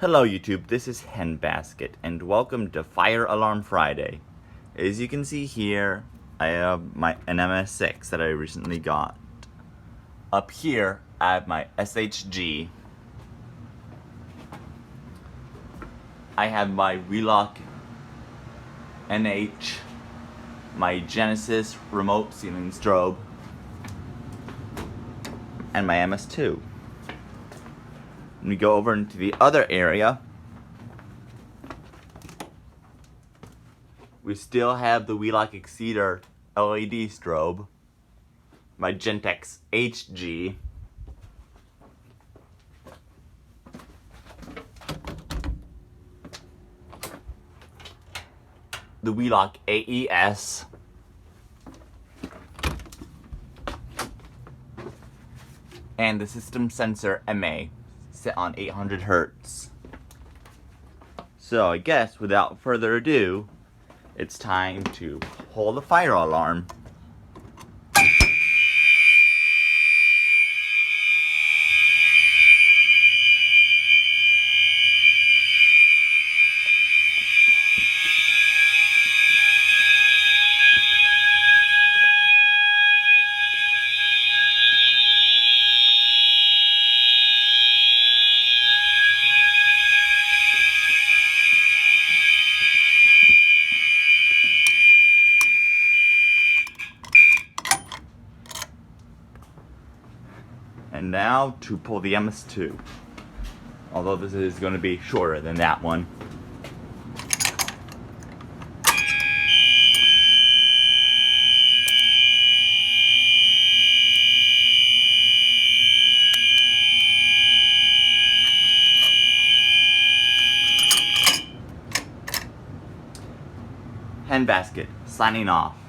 Hello YouTube, this is Henbasket and welcome to Fire Alarm Friday. As you can see here, I have an MS6 that I recently got. Up here, I have my SHG. I have my Wheelock NH, my Genesis remote ceiling strobe, and my MS2. When we go over into the other area, we still have the Wheelock Exceeder LED strobe, my Gentex HG, the Wheelock AES, and the System Sensor MA set on 800 Hertz. So I guess without further ado, it's time to pull the fire alarm. And now to pull the MS2. Although this is going to be shorter than that one. Henbasket, signing off.